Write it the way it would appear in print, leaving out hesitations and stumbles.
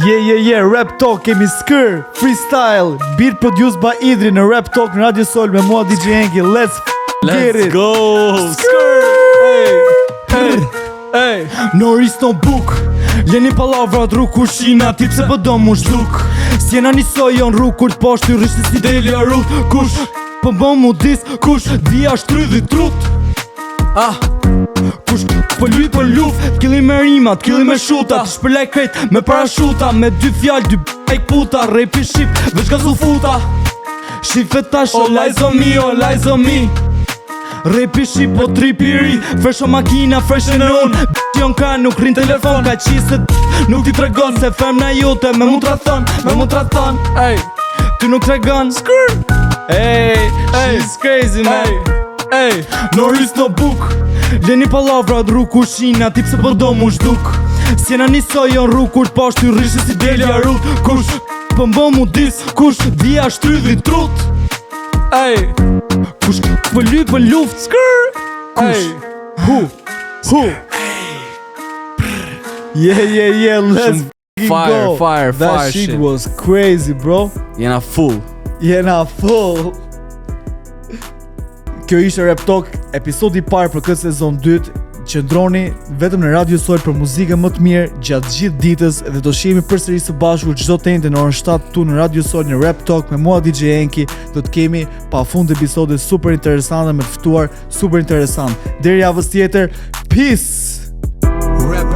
Yeah, Rap Talk, kemi skër, freestyle, beat produced by Idri në Rap Talk në Radio Sol me mua DJ Enki. Let's get it. Go. Skër. Hey. Noris no book, leni palavrat rrug kushina, ti pse po do mu zhduk. S'jena njësoj jon rrug kur t'poshtë ty rishtë si delja rrug. Kush po bëm mu dis, kush dhja shtrydhi trut. Kush po luj po luf, t'killi me rima, t'killi me shuta, t'shpërlej krejt me parashuta, me dy fjall, dy b***ej puta, repi shqip, veç ka futa. Shifet tash, o lajzo mi, repi shqip, o tripi ri, fresh o makina, fresh e non, jon ka nuk rin telefon, ka qise nuk ti tregon, se femna jote me mu t'rathon, ey, ty nuk tregon, ey, she's crazy man, ey, Noris no book, leni palavra rrug kushina, ti pse po do mu zhduk. S'jena njësoj jon rrug kur t'poshtë ty rishtë si delja rrug. Kush po m'bo mu dis, kush dhja shtrydhi trut. Ey, kush po luj po luft, skër. Kush, hu. Yeah, let's go. Fire That shit shit. was crazy, bro. Jena full. Kjo ishte Rap Talk, episodi i parë për këtë sezon 2. Qëndroni vetëm në Radio Sol për muzikën më të mirë gjatë gjithë ditës dhe do shihemi përsëri së bashku çdo të njëjtën në orën 7 tu në Radio Sol në Rap Talk me mua DJ Enki. Do të kemi pafund episode super interesante me të ftuar super interesant. Deri javës tjetër, peace. Rap